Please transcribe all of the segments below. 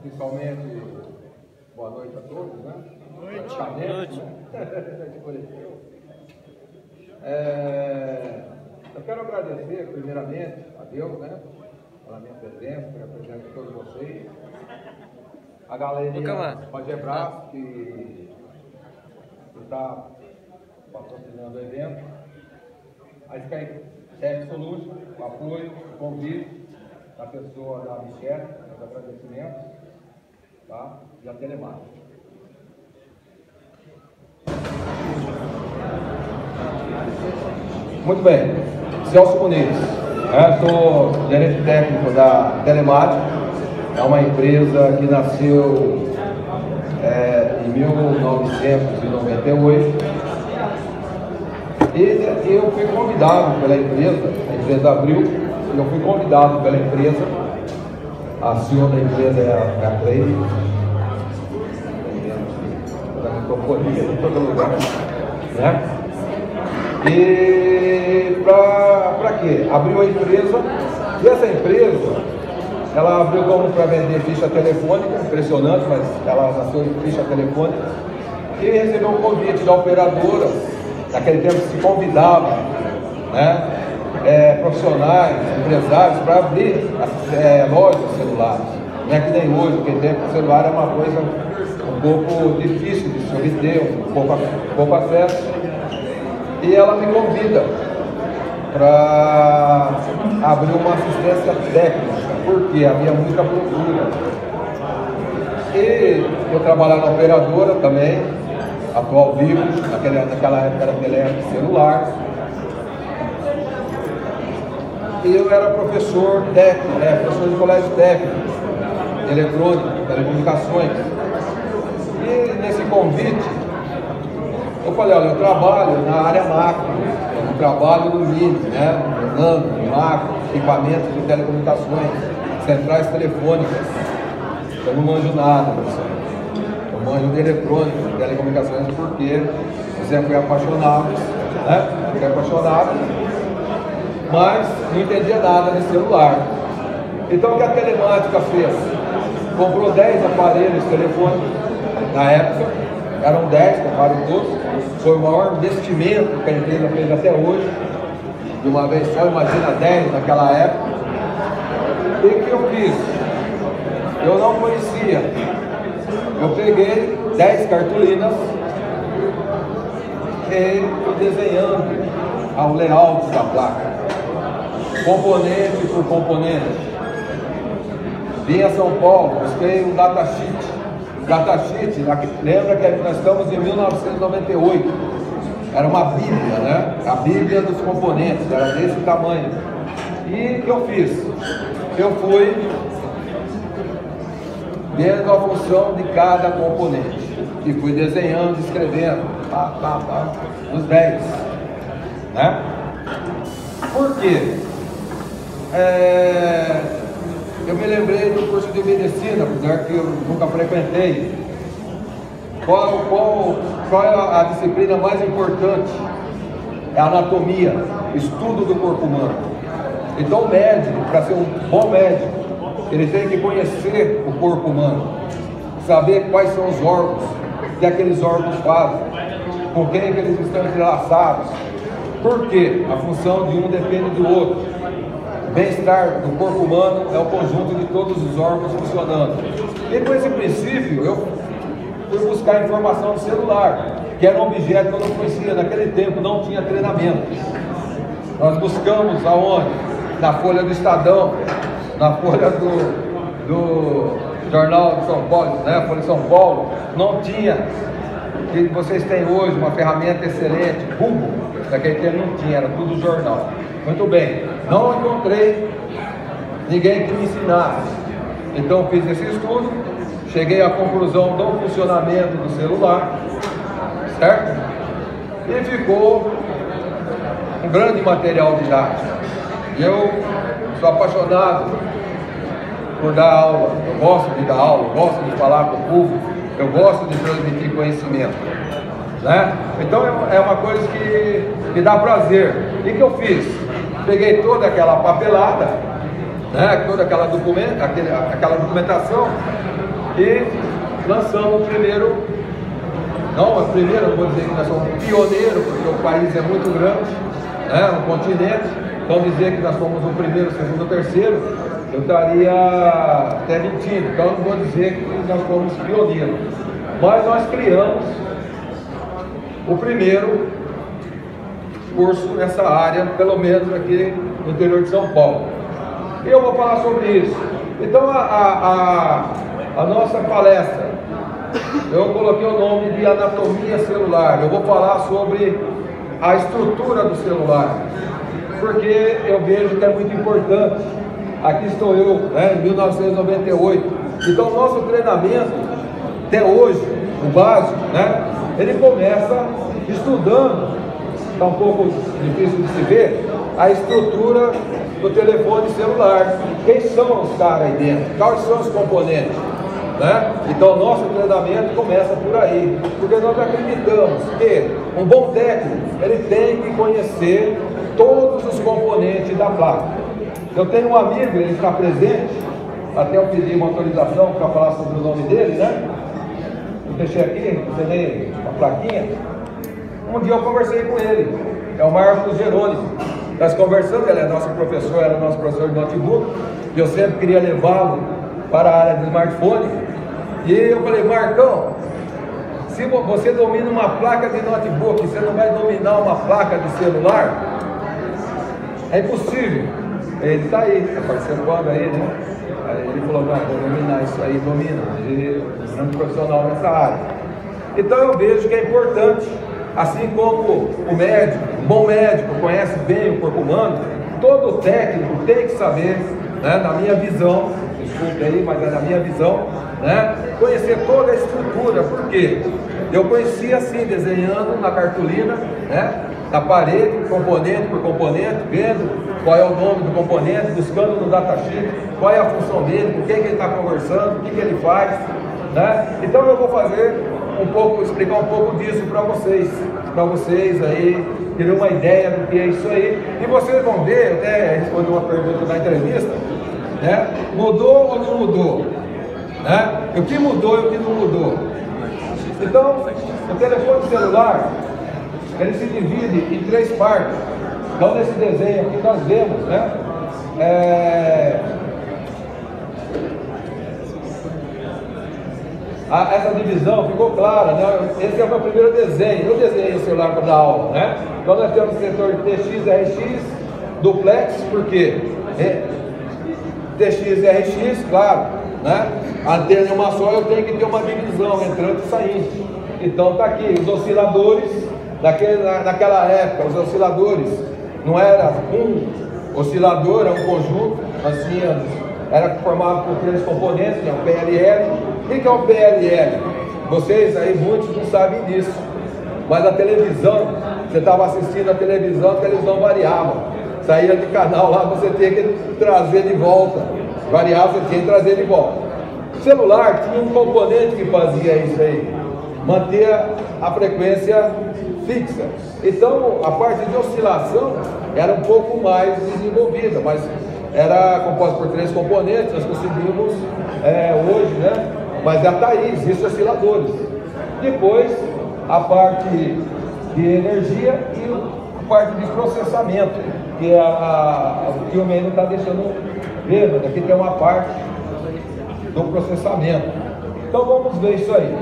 Principalmente, boa noite a todos, né? Boa noite. Eu quero agradecer, primeiramente, a Deus, né? Pela minha presença, pela presença de todos vocês. A galerinha Pagebras, que está patrocinando o evento. A Skytech Solution, o apoio, o convite da pessoa da Michelle, os agradecimentos, tá? E a Telemática. Muito bem, Celso Muniz, sou gerente técnico da Telemática, é uma empresa que nasceu em 1998 e eu fui convidado pela empresa, a empresa abriu, e eu fui convidado pela empresa, a senhora da empresa é a Cleide, da microfonia em todo lugar, né? E para quê? Abriu a empresa, e essa empresa, ela abriu como para vender ficha telefônica, impressionante, mas ela nasceu em ficha telefônica, e recebeu um convite da operadora, naquele tempo se convidava, né, profissionais, empresários, para abrir lojas de celulares. Não é que nem hoje, porque tempo o celular é uma coisa um pouco difícil de se obter, pouco acesso. E ela me convida para abrir uma assistência técnica, porque havia muita procura. E eu trabalhava na operadora também, atual Vivo, naquela época era telefone celular. E eu era professor técnico, professor de colégio técnico, eletrônico, telecomunicações. E nesse convite, eu falei, olha, eu trabalho na área macro, eu trabalho no MINI, né, no nano, no macro, equipamentos de telecomunicações, centrais telefônicas. Eu não manjo nada, pessoal. Eu manjo de eletrônica, de telecomunicações, porque eu sempre fui apaixonado, né? Fui apaixonado, mas não entendia nada de celular. Então o que a Telemática fez? Comprou 10 aparelhos telefônicos, na época, eram 10, compraram todos. Foi o maior investimento que a empresa fez até hoje, de uma vez só, imagina 10 naquela época. E o que eu fiz? Eu não conhecia. Eu peguei 10 cartolinas e fui desenhando ao layout da placa, componente por componente. Vim a São Paulo, busquei um datasheet. Datasheet, lembra que nós estamos em 1998, era uma bíblia, né? A bíblia dos componentes, era desse tamanho. E o que eu fiz? Eu fui vendo a função de cada componente e fui desenhando, escrevendo, os 10, né? Por quê? Eu me lembrei do curso de medicina, apesar que eu nunca frequentei. Qual é a disciplina mais importante? É a anatomia, estudo do corpo humano. Então o médico, para ser um bom médico, ele tem que conhecer o corpo humano, saber quais são os órgãos, o que aqueles órgãos fazem, com quem que eles estão entrelaçados. Por quê? A função de um depende do outro. Bem-estar do corpo humano é o conjunto de todos os órgãos funcionando. E com esse princípio, eu fui buscar informação no celular, que era um objeto que eu não conhecia. Naquele tempo não tinha treinamento. Nós buscamos aonde? Na Folha do Estadão, na Folha do Jornal de São Paulo, né? Folha de São Paulo, não tinha. Que vocês têm hoje uma ferramenta excelente, Google, naquele tempo não tinha, era tudo jornal. Muito bem, não encontrei ninguém que me ensinasse. Então fiz esse estudo, cheguei à conclusão do funcionamento do celular, certo? E ficou um grande material didático. Eu sou apaixonado por dar aula, eu gosto de dar aula, eu gosto de falar com o público, eu gosto de transmitir conhecimento, né? Então é uma coisa que dá prazer. E o que eu fiz? Peguei toda aquela papelada, né? Toda aquela documentação e lançamos o primeiro, não vou dizer que nós somos pioneiro, porque o país é muito grande, né, um continente, então dizer que nós somos o primeiro, segundo, terceiro, eu estaria até mentindo, então não vou dizer que nós fomos pioneiros, mas nós criamos o primeiro curso nessa área, pelo menos aqui no interior de São Paulo. E eu vou falar sobre isso. Então a nossa palestra, eu coloquei o nome de anatomia celular. Eu vou falar sobre a estrutura do celular, porque eu vejo que é muito importante. Aqui estou eu, né, em 1998. Então o nosso treinamento, até hoje, o básico, né, ele começa estudando, está um pouco difícil de se ver, a estrutura do telefone celular. Quem são os caras aí dentro? Quais são os componentes? Né? Então, o nosso treinamento começa por aí, porque nós acreditamos que um bom técnico, ele tem que conhecer todos os componentes da placa. Eu tenho um amigo, ele está presente, até eu pedi uma autorização para falar sobre o nome dele, né? Eu deixei aqui, desenhei uma plaquinha. Um dia eu conversei com ele, é o Marcos Jerônimo. Nós conversando, ele é nosso professor, era nosso professor de notebook, e eu sempre queria levá-lo para a área de smartphone. E eu falei, Marcão, se você domina uma placa de notebook, você não vai dominar uma placa de celular? É impossível. Ele está aí, está participando aí, né? Aí ele falou, não, vou dominar isso aí, domina. Ele é um profissional nessa área. Então eu vejo que é importante, assim como o médico, um bom médico conhece bem o corpo humano, todo técnico tem que saber, né, na minha visão, desculpe aí, mas é na minha visão, né, conhecer toda a estrutura. Por quê? Eu conheci assim, desenhando na cartolina, né, na parede, componente por componente, vendo qual é o nome do componente, buscando no datasheet qual é a função dele, com quem que ele está conversando, o que ele faz, né? Então eu vou fazer explicar um pouco disso para vocês aí terem uma ideia do que é isso aí. E vocês vão ver, eu até respondi uma pergunta na entrevista, né? Mudou ou não mudou? Né? O que mudou e o que não mudou? Então, o telefone celular, ele se divide em 3 partes. Então, nesse desenho aqui nós vemos, né? Essa divisão ficou clara, né? Esse é o meu primeiro desenho. Eu desenhei o celular para dar aula, né? Então nós temos o setor TX, RX, duplex, porque TX e RX, claro, né? A antena é uma só, eu tenho que ter uma divisão entrando e saindo. Então está aqui os osciladores. Naquela época, os osciladores não era um oscilador, era um conjunto. Nós tínhamos, era formado por 3 componentes, que é o PLL. O que é o PLL? Vocês aí, muitos não sabem disso. Mas a televisão, você estava assistindo a televisão variava. Saía de canal lá, você tinha que trazer de volta. Variava, você tinha que trazer de volta. O celular tinha um componente que fazia isso aí, manter a frequência fixa. Então, a parte de oscilação era um pouco mais desenvolvida, mas era composta por 3 componentes. Nós conseguimos hoje, né? Mas já está aí, existem osciladores. Depois, a parte de energia e a parte de processamento, que o filme aí não está deixando ver, mas aqui tem uma parte do processamento. Então vamos ver isso aí.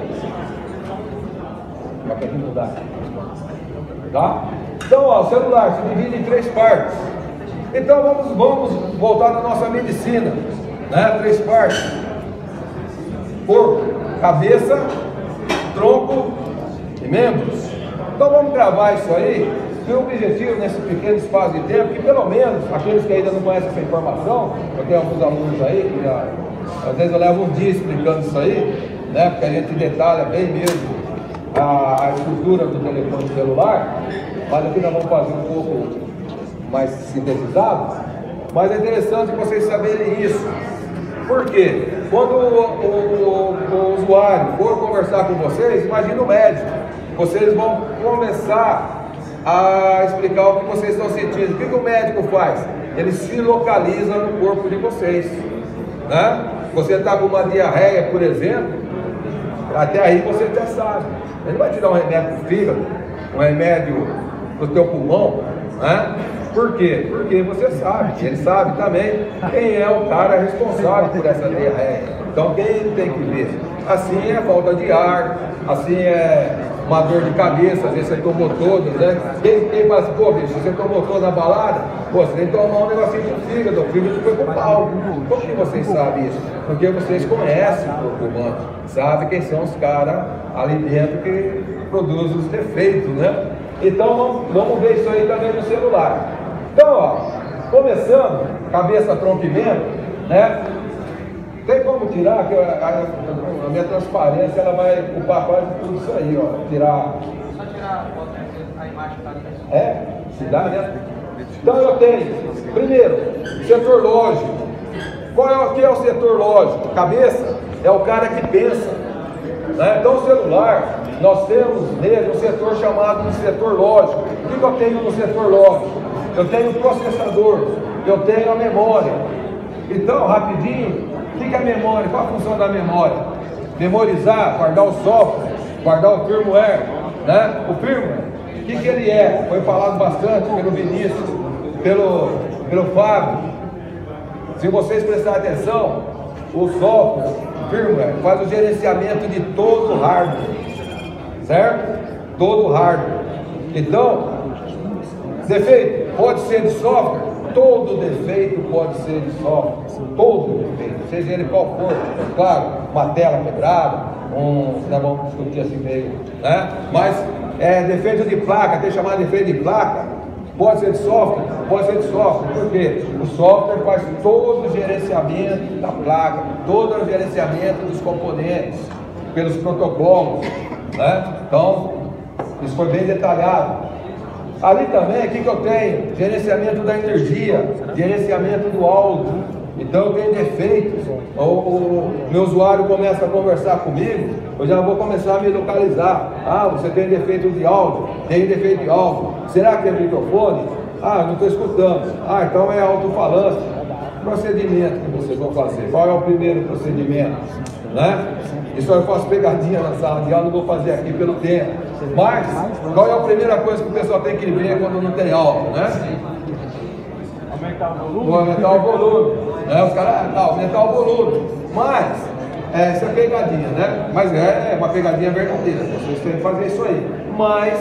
Vai ter que mudar. Tá? Então, ó, o celular se divide em 3 partes. Então vamos voltar na nossa medicina, né? 3 partes: corpo, cabeça, tronco e membros. Então vamos gravar isso aí. E o objetivo nesse pequeno espaço de tempo, que pelo menos aqueles que ainda não conhecem essa informação, eu tenho alguns alunos aí que às vezes eu levo um dia explicando isso aí, né? Porque a gente detalha bem mesmo a estrutura do telefone celular, mas aqui nós vamos fazer um pouco mais sintetizado. Mas é interessante vocês saberem isso. Por quê? Quando o usuário for conversar com vocês, imagina o médico. Vocês vão começar a explicar o que vocês estão sentindo. O que o médico faz? Ele se localiza no corpo de vocês, né? Você está com uma diarreia, por exemplo, até aí você já sabe. Ele vai te dar um remédio para o fígado, um remédio para o teu pulmão, né? Por quê? Porque você sabe, ele sabe também quem é o cara responsável por essa diarreia. Então quem tem que ver? Assim é falta de ar, assim é uma dor de cabeça, às vezes você tomou todas, né? Quem fala assim, pô, bicho, você tomou toda na balada, pô, você tem que tomar um negocinho pro fígado, o fígado foi pro pau. Como que vocês sabem isso? Porque vocês conhecem o corpo humano, sabem quem são os caras ali dentro que produzem os defeitos, né? Então vamos ver isso aí também no celular. Então, ó, começando, cabeça, tronco e membro, né? Tem como tirar, que a minha transparência ela vai ocupar quase tudo isso aí, ó. Tirar. Só tirar a imagem que tá ali. É? Se dá, né? Então eu tenho, primeiro, setor lógico. O que é o setor lógico? Cabeça é o cara que pensa, né? Então o celular, nós temos nele um setor chamado de setor lógico. O que eu tenho no setor lógico? Eu tenho o processador, eu tenho a memória. Então, rapidinho, o que é a memória? Qual a função da memória? Memorizar, guardar o software, guardar o firmware, né? O firmware, o que ele é? Foi falado bastante pelo Vinícius, pelo Fábio. Se vocês prestarem atenção, o software, o firmware, faz o gerenciamento de todo o hardware, certo? Todo o hardware. Então, defeito pode ser de software. Todo defeito pode ser de software, todo defeito, seja ele qual for. Claro, uma tela quebrada, nós vamos discutir assim meio, né? Mas defeito de placa, tem chamado de defeito de placa, pode ser de software, pode ser de software. Por quê? O software faz todo o gerenciamento da placa, todo o gerenciamento dos componentes, pelos protocolos, né? Então, isso foi bem detalhado. Ali também, o que eu tenho? Gerenciamento da energia, gerenciamento do áudio. Então eu tenho defeitos. O meu usuário começa a conversar comigo, eu já vou começar a me localizar. Ah, você tem defeito de áudio? Tem defeito de áudio. Será que é microfone? Ah, não estou escutando. Ah, então é alto-falante. Procedimento que vocês vão fazer. Qual é o primeiro procedimento? Né? Isso eu faço pegadinha na sala de aula, não vou fazer aqui pelo tempo. Mas, qual é a primeira coisa que o pessoal tem que ver quando não tem aula, né? Aumentar o volume? Aumentar o volume. Né? Os caras, aumentar o volume. Mas, isso é pegadinha, né? Mas é uma pegadinha verdadeira. Vocês têm que fazer isso aí. Mas,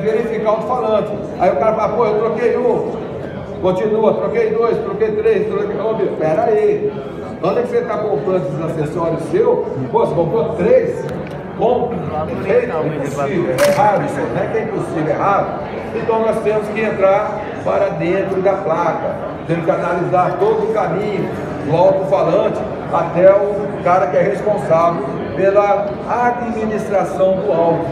verificar o alto-falante. Aí o cara fala, pô, eu troquei um. Continua, troquei dois, troquei três, troquei... Oh, pera aí. Onde é que você está comprando esses acessórios seus? Pô, você comprou 3? Compre. É impossível, é raro isso aí, não é que é impossível, é raro. Então nós temos que entrar para dentro da placa. Temos que analisar todo o caminho do alto-falante até o cara que é responsável pela administração do áudio.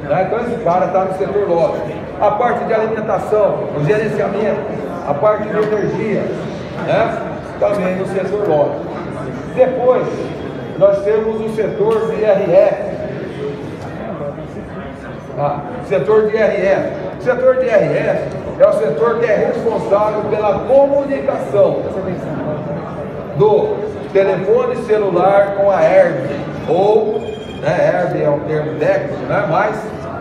Então esse cara está no setor lógico. A parte de alimentação, o gerenciamento, a parte de energia, né? Também no setor lógico. Depois, nós temos o setor de IRF. Setor de IRF. O setor de IRF é o setor que é responsável pela comunicação do telefone celular com a ERB, ou, né, ERB é um termo técnico, né, mas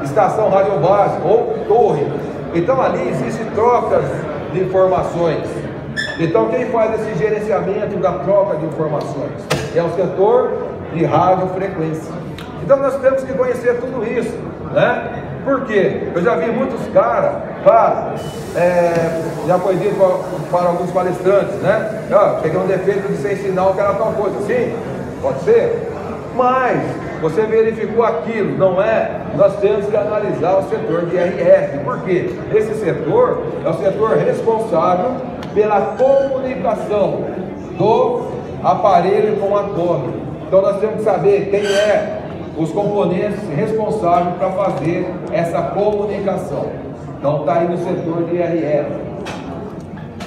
estação radiobásica ou torre. Então ali existem trocas de informações. Então quem faz esse gerenciamento da troca de informações é o setor de radiofrequência. Então nós temos que conhecer tudo isso, né? Por quê? Eu já vi muitos caras, claro, já foi dito para alguns palestrantes, né? Peguei um defeito de sem sinal que era tal coisa. Sim, pode ser. Mas você verificou aquilo, não é? Nós temos que analisar o setor de IRF. Por quê? Esse setor é o setor responsável pela comunicação do aparelho com a torre. Então nós temos que saber quem é os componentes responsáveis para fazer essa comunicação. Então está aí no setor de IRF.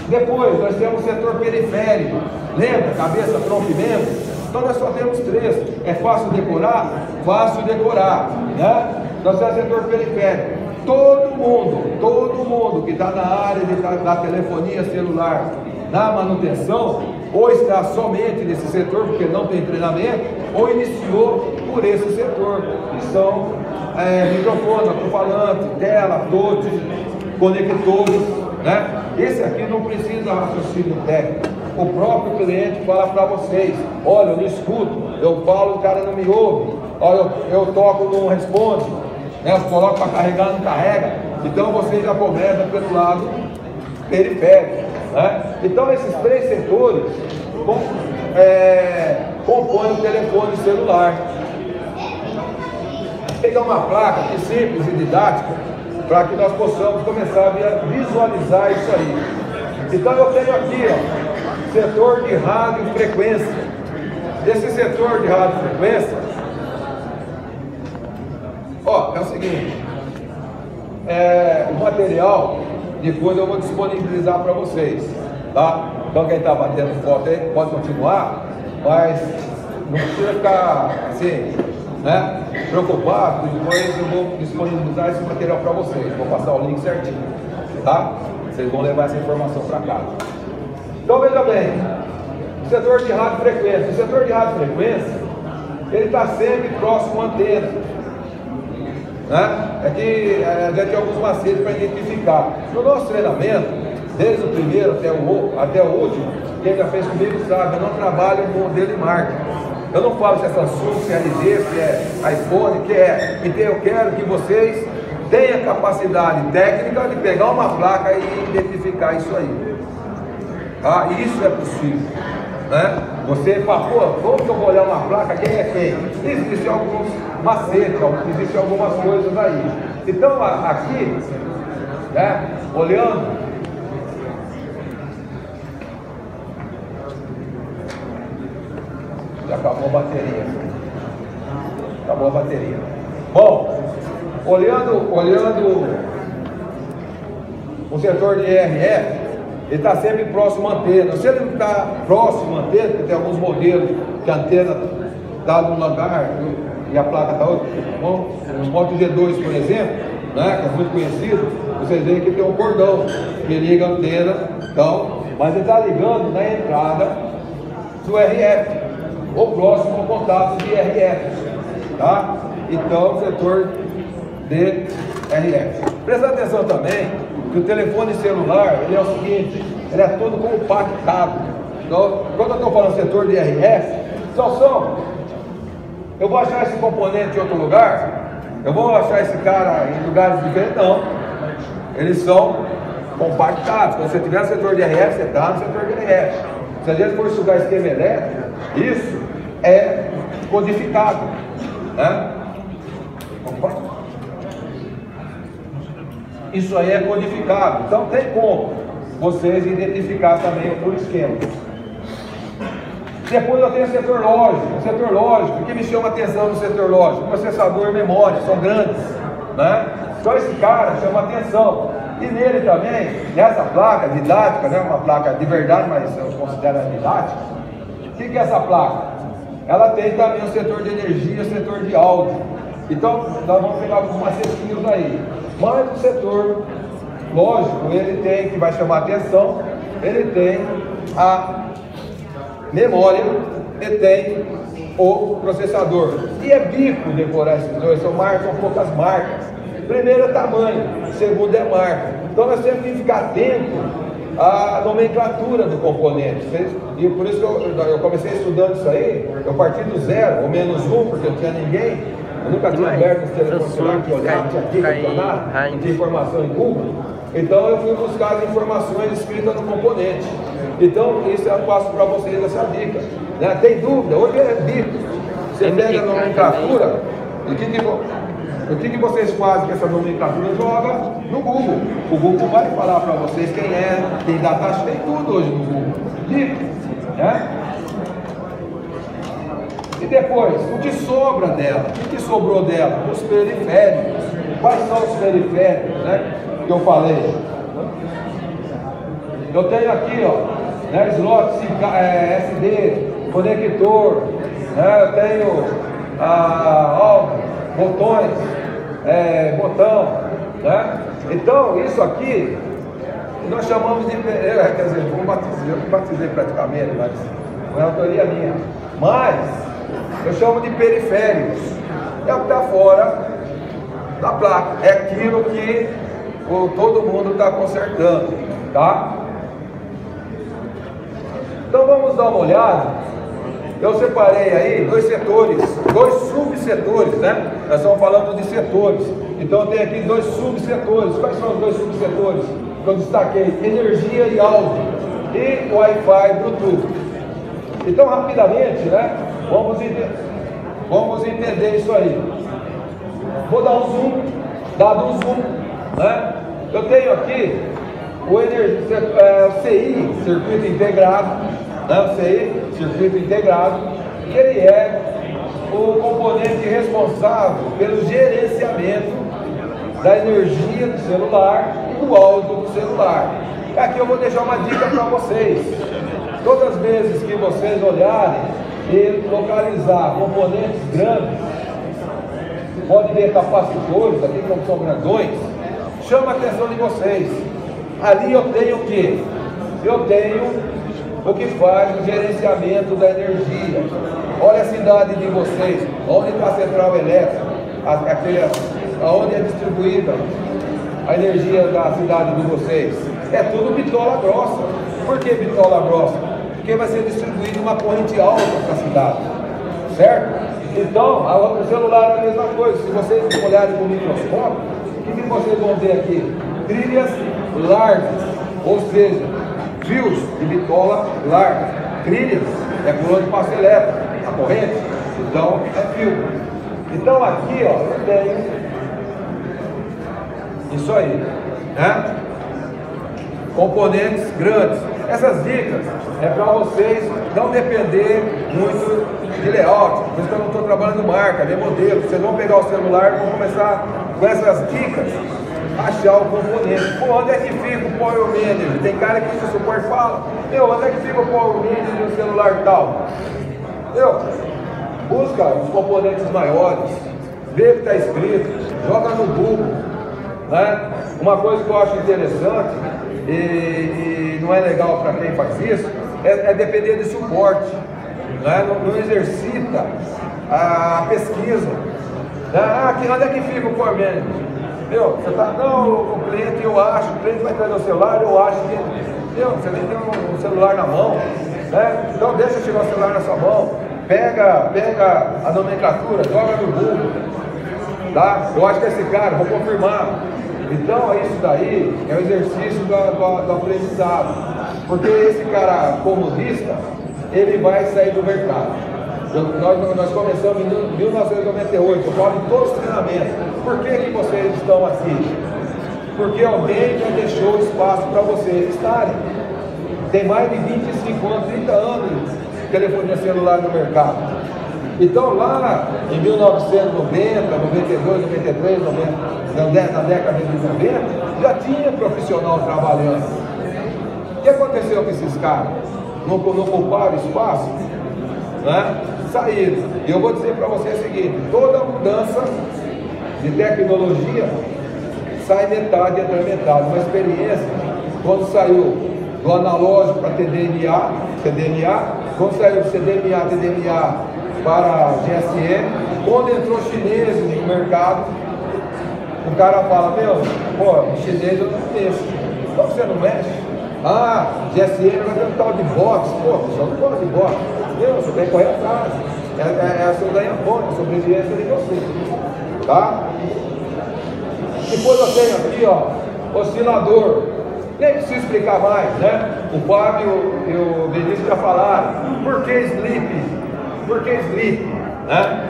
Depois nós temos o setor periférico. Lembra? Cabeça, tronco e membro? Então nós só temos 3. É fácil decorar? Fácil decorar, né? Nós temos o setor periférico. Todo mundo que está na área da telefonia celular, na manutenção, ou está somente nesse setor, porque não tem treinamento, ou iniciou por esse setor, que são microfone, alto-falante, tela, touch, conectores, né? Esse aqui não precisa raciocínio técnico. O próprio cliente fala para vocês: olha, eu não escuto, eu falo, o cara não me ouve, olha, eu toco, não responde, né? Eu coloco para carregar, não carrega. Então você já começa pelo lado periférico, né? Então esses três setores compõem o telefone celular. Vou pegar uma placa aqui simples e didática para que nós possamos começar a visualizar isso aí. Então eu tenho aqui, ó, setor de rádio e frequência. Esse setor de rádio e frequência, ó, é o seguinte, o material depois eu vou disponibilizar para vocês, tá? Então quem está batendo foto aí pode continuar, mas não precisa ficar assim, né, preocupado. Depois eu vou disponibilizar esse material para vocês, vou passar o link certinho, tá? Vocês vão levar essa informação para casa. Então veja bem, o setor de rádio e frequência. O setor de rádio e frequência, ele está sempre próximo à antena, né? É que a gente tem alguns macetes para identificar. No nosso treinamento, desde o primeiro até o último, quem já fez comigo sabe, eu não trabalho com modelo de marca. Eu não falo se é Samsung, se é LG, se é iPhone, que é. Então eu quero que vocês tenham capacidade técnica de pegar uma placa e identificar isso aí. Ah, isso é possível, né? Você fala, pô, como que eu vou olhar uma placa, quem é quem? Existem alguns macetes, existem algumas coisas aí. Então aqui, né, olhando, já acabou a bateria. Acabou a bateria. Bom, olhando o setor de RF, ele está sempre próximo à antena. Se ele não está próximo à antena, porque tem alguns modelos que a antena está num lugar e a placa está outro. O Moto G2, por exemplo, né, que é muito conhecido, vocês veem que tem um cordão que liga a antena, então, mas ele está ligando na entrada do RF, ou próximo ao contato de RF, tá? Então, setor de RF. Presta atenção também que o telefone celular, ele é o seguinte, ele é todo compactado. Então, quando eu estou falando setor de RF, eu vou achar esse componente em outro lugar? Eu vou achar esse cara em lugares diferentes? Não. Eles são compactados. Quando você tiver no setor de RF, você está no setor de RF. Se a gente for estudar esquema elétrico, isso é codificado, né? Isso aí é codificado. Então tem como vocês identificar também por esquema. Depois eu tenho o setor lógico. O setor lógico, o que me chama a atenção no setor lógico? Processador e memória, são grandes, né? Então esse cara chama a atenção. E nele também, nessa placa didática, né? Uma placa de verdade, mas eu considero didática. O que é essa placa? Ela tem também o setor de energia, o setor de áudio. Então, nós vamos pegar alguns macetinhos aí. Mas o setor lógico, ele tem, que vai chamar a atenção, ele tem a memória e tem o processador. E é bico decorar esses dois, são poucas marcas. Primeiro é tamanho, segundo é marca. Então nós temos que ficar atento à nomenclatura do componente. E por isso que eu comecei estudando isso aí, eu parti do zero, ou menos um, porque não tinha ninguém. Eu nunca tinha aberto esse telefone celular que olhava, não tinha aqui, não tinha informação em Google. Então eu fui buscar as informações escritas no componente. Então isso eu passo para vocês essa dica, né? Tem dúvida? Hoje é bico. Você pega a nomenclatura, o que vocês fazem com essa nomenclatura? Joga no Google. O Google vai falar para vocês quem é, tem data, tem tudo hoje no Google. Bico, né? E depois, o que sobra dela? O que sobrou dela? Os periféricos. Quais são os periféricos, né, que eu falei? Eu tenho aqui, ó, né, slot SD, conector, né, eu tenho botões, botão, né? Então, isso aqui nós chamamos de, quer dizer, eu me batizei praticamente, mas não é autoria minha. Mas eu chamo de periféricos. É o que está fora da placa. É aquilo que todo mundo está consertando, tá? Então vamos dar uma olhada. Eu separei aí dois setores, dois subsetores, né? Nós estamos falando de setores. Então tem aqui dois subsetores. Quais são os dois subsetores que eu destaquei? Energia e áudio. E Wi-Fi, Bluetooth. Então rapidamente, né? Vamos entender isso aí. Vou dar um zoom, dado um zoom, né? Eu tenho aqui o CI, circuito integrado, né? O CI, circuito integrado, que ele é o componente responsável pelo gerenciamento da energia do celular e do áudio do celular. Aqui eu vou deixar uma dica para vocês. Todas as vezes que vocês olharem e localizar componentes grandes, pode ver capacitores, aqui como são grandões, chama a atenção de vocês. Ali eu tenho o quê? Eu tenho o que faz o gerenciamento da energia. Olha a cidade de vocês, onde está a central elétrica, onde é distribuída a energia da cidade de vocês. É tudo bitola grossa. Por que bitola grossa? Porque vai ser distribuída uma corrente alta para a cidade, certo? Então, o celular é a mesma coisa. Se vocês olharem com o microscópio, o que vocês vão ver aqui? Trilhas largas, ou seja, fios de bitola larga. Trilhas é por onde passa elétrico, a corrente, então é fio. Então aqui, ó, eu tenho isso aí, né? Componentes grandes. Essas dicas é para vocês não depender muito de layout, por isso que eu não estou trabalhando marca, nem modelo. Vocês vão pegar o celular e vão começar com essas dicas a achar o componente. Pô, onde é que fica o Power Manager? Tem cara que no suporte fala, onde é que fica o Power Manager no celular tal? Busca os componentes maiores, vê o que está escrito, joga no Google, né? Uma coisa que eu acho interessante e não é legal para quem faz isso, é depender de suporte, né? Não exercita a pesquisa, né? Onde é que fica o Power Manager? Você tá, não, o cliente, o cliente vai trazer o celular, eu acho que, você nem tem um celular na mão, né? Então deixa chegar o celular na sua mão, pega a nomenclatura, joga no Google, tá? Eu acho que esse cara, vou confirmar. Então isso daí é o exercício do aprendizado, porque esse cara comodista, ele vai sair do mercado. Nós começamos em 1998, eu falo em todos os treinamentos. Por que vocês estão aqui? Porque alguém já deixou espaço para vocês estarem. Tem mais de 25 anos, 30 anos de telefonia celular no mercado. Então lá em 1990, 92, 93, 90, na década de 90, já tinha profissional trabalhando. O que aconteceu com esses caras? Não ocuparam espaço? Né? Saíram. E eu vou dizer para você o seguinte: toda mudança de tecnologia sai metade, entra metade. Uma experiência, quando saiu do analógico para TDMA, quando saiu do CDMA, TDMA para GSM, quando entrou chinês no mercado, o cara fala, chinês eu não mexo. Então você não mexe? GSM vai ter um tal de box, você não gosta de box. Você tem que correr atrás. É a sua ganha-fome, a sobrevivência de você. Tá? Depois eu tenho aqui, oscilador. Nem preciso explicar mais, né? O Fábio e o Benício já falaram. Por que sleep? Por que sleep? Né?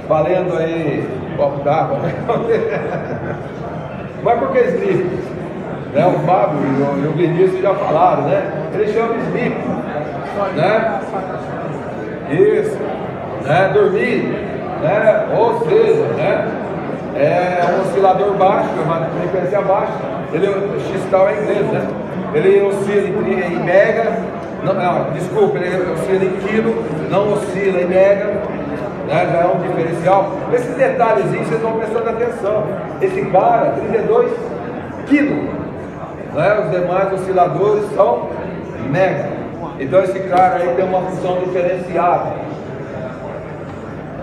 Valendo aí, copo d'água, né? Mas por que sleep? Né? O Fábio e o Benício já falaram, né? Ele chama sleep, né? Isso, né? Dormir, né? Ou seja, né? É um oscilador baixo, uma frequência baixa. O X-tal é inglês, né? Ele oscila em mega, ele oscila em quilo, não oscila em mega, né? Já é um diferencial. Esses detalhezinhos vocês vão prestando atenção. Esse cara, 32 quilos, né? Os demais osciladores são mega. Então esse cara aí tem uma função diferenciada.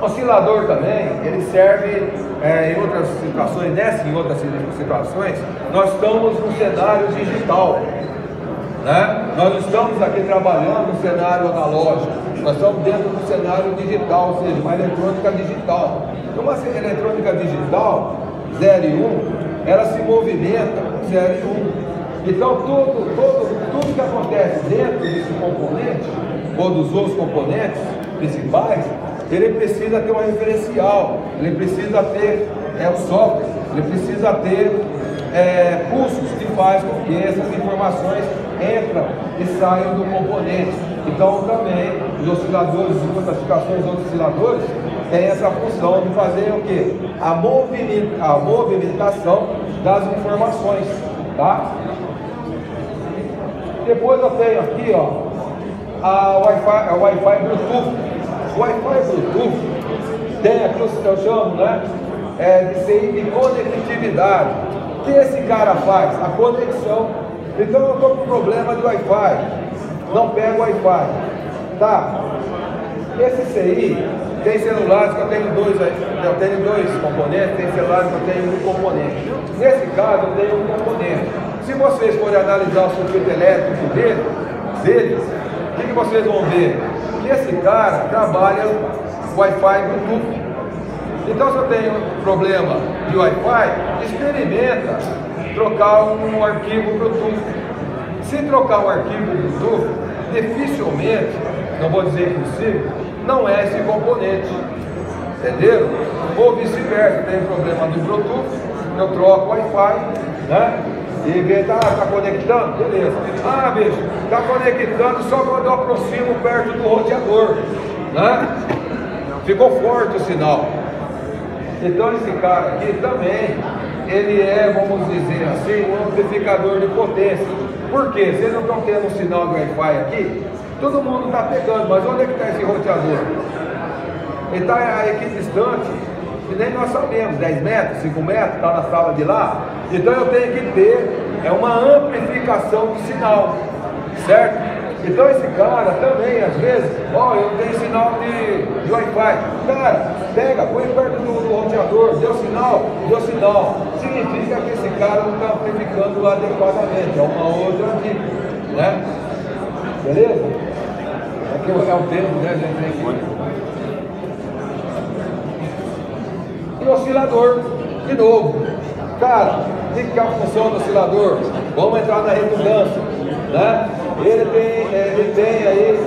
O oscilador também, ele serve em outras situações, nessa e em outras situações, nós estamos num cenário digital, né? Nós estamos aqui trabalhando no cenário analógico, nós estamos dentro do cenário digital, ou seja, uma eletrônica digital. Uma eletrônica digital, 0 e 1, ela se movimenta 0 e 1. Então tudo que acontece dentro desse componente, ou dos outros componentes principais, ele precisa ter um referencial, ele precisa ter o software, ele precisa ter pulsos que faz com que essas informações entram e saiam do componente. Então também os osciladores e outras aplicações dos osciladores têm essa função de fazer o quê? A movimentação das informações, tá? Depois eu tenho aqui, ó, a Wi-Fi Bluetooth. O Wi-Fi Bluetooth tem aqui o que eu chamo, né, de CI de conectividade. O que esse cara faz? A conexão. Então eu estou com problema de Wi-Fi, não pego Wi-Fi, tá? Esse CI tem celulares que eu tenho dois componentes, tem celulares que eu tenho um componente. Nesse caso eu tenho um componente. Se vocês forem analisar o circuito elétrico deles, o que vocês vão ver? Que esse cara trabalha Wi-Fi Bluetooth. Então se eu tenho problema de Wi-Fi, experimenta trocar um arquivo Bluetooth. Se trocar um arquivo Bluetooth, dificilmente, não vou dizer impossível, não é esse componente. Entenderam? Ou vice-versa, tem problema do Bluetooth, eu troco o Wi-Fi, né? E vê, tá conectando? Beleza. Ah, bicho, tá conectando só quando eu aproximo perto do roteador, né? Ficou forte o sinal. Então esse cara aqui também, ele é, vamos dizer assim, um amplificador de potência. Por quê? Vocês não estão tendo um sinal de Wi-Fi aqui? Todo mundo está pegando, mas onde é que está esse roteador? Ele está aqui distante, que nem nós sabemos, 10 metros, 5 metros, está na sala de lá. Então eu tenho que ter uma amplificação do sinal, certo? Então esse cara também, às vezes, ó, eu tenho sinal de Wi-Fi. Cara, pega, põe perto do roteador, deu sinal. Significa que esse cara não está amplificando adequadamente, é uma outra dica, né? Beleza? Aqui é o tempo, né, gente? E oscilador, de novo. Cara, o que é a função do oscilador? Vamos entrar na redundância, né? Ele tem aí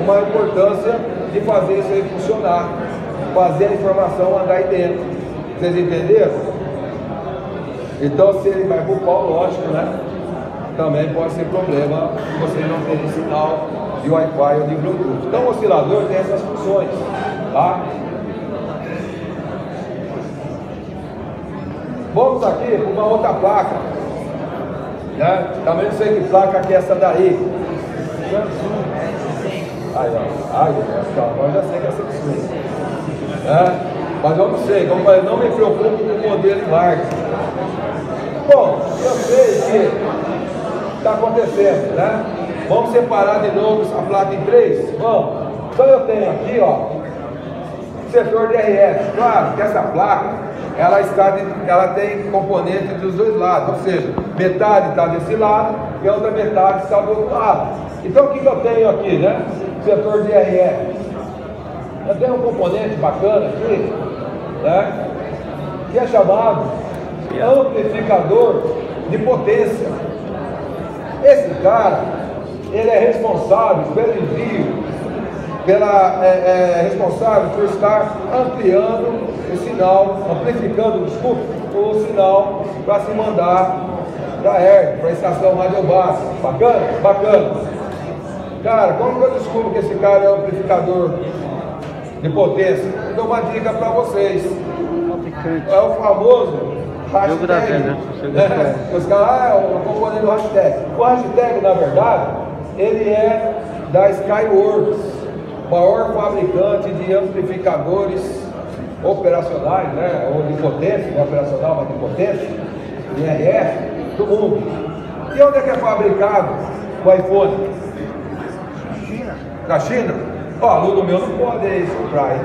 uma importância de fazer isso aí funcionar, fazer a informação andar aí dentro. Vocês entenderam? Então, se ele vai pro pau, lógico, né? Também pode ser problema se vocês não terem sinal de Wi-Fi ou de Bluetooth. Então, o oscilador tem essas funções, tá? Vamos aqui para uma outra placa, né? Também não sei que placa que é essa daí. Aí, ó. Agora já sei que é Samsung, né? Mas eu não sei, como eu não me preocupo com o modelo e marca. Bom, eu sei que está acontecendo, né? Vamos separar de novo essa placa em 3? Vamos. Então eu tenho aqui, ó, setor de RF. Claro que essa placa, ela tem componente dos dois lados, ou seja, metade está desse lado e a outra metade está do outro lado. Então o que eu tenho aqui, né? Setor de RF. Eu tenho um componente bacana aqui, né? Que é chamado amplificador de potência. Esse cara, ele é responsável pelo envio, responsável por estar ampliando o sinal, amplificando, desculpa, o sinal para se mandar para a ERG, para a estação radiobásica. Bacana? Bacana. Cara, como que eu descubro que esse cara é um amplificador de potência? Eu dou uma dica para vocês. É o famoso hashtag. Os caras, o componente do hashtag. O hashtag, na verdade, ele é da Skyworks, maior fabricante de amplificadores operacionais, né, ou de potência, não operacional, mas de potência, de RF, do mundo. E onde é que é fabricado o iPhone? China. Na China? Ó, aluno meu não pode ir comprar aí.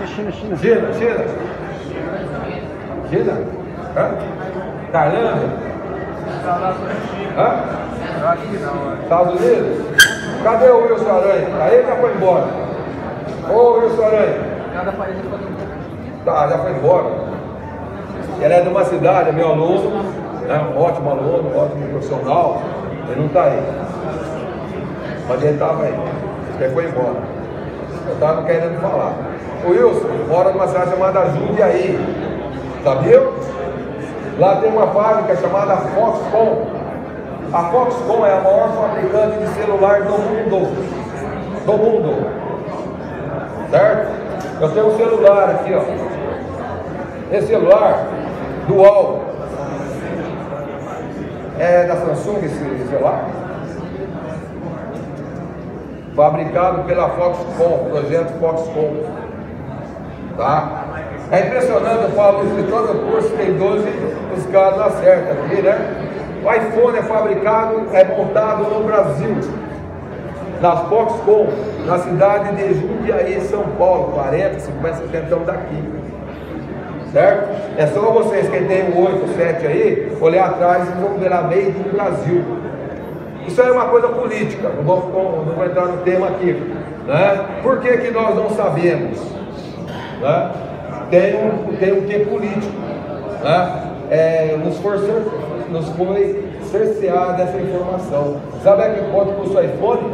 China. China? Hã? Tailândia? Hã? Eu acho que não, Estados Unidos? Cadê o Wilson Aranha? Aí já foi embora. Ô Wilson Aranha. Cada país vai fazer um pouco. Tá, já foi embora. Ele é de uma cidade, é meu aluno, né? Um ótimo aluno, um ótimo profissional. Ele não está aí. Mas ele estava aí. Ele foi embora. Eu estava querendo falar. O Wilson mora numa cidade chamada Jundiaí. Sabia? Lá tem uma fábrica chamada Foxconn. A Foxconn é a maior fabricante de celular do mundo. Do mundo. Certo? Eu tenho um celular aqui, ó. Esse celular dual é da Samsung, esse celular, fabricado pela Foxconn, projeto Foxconn, tá? É impressionante, eu falo isso de todo o curso, tem 12, os caras acertam aqui, né? O iPhone é fabricado, é montado no Brasil, nas Foxconn, na cidade de Jundiaí, São Paulo, 40, 50, 70 estão daqui. Certo? É só vocês que tem o 8, 7 aí, olhar atrás e vão ver a lei do Brasil. Isso aí é uma coisa política, não vou entrar no tema aqui. Né? Por que que nós não sabemos? Né? Tem um quê político. Né? Nos foi cerceada essa informação. Sabe quanto custa o iPhone?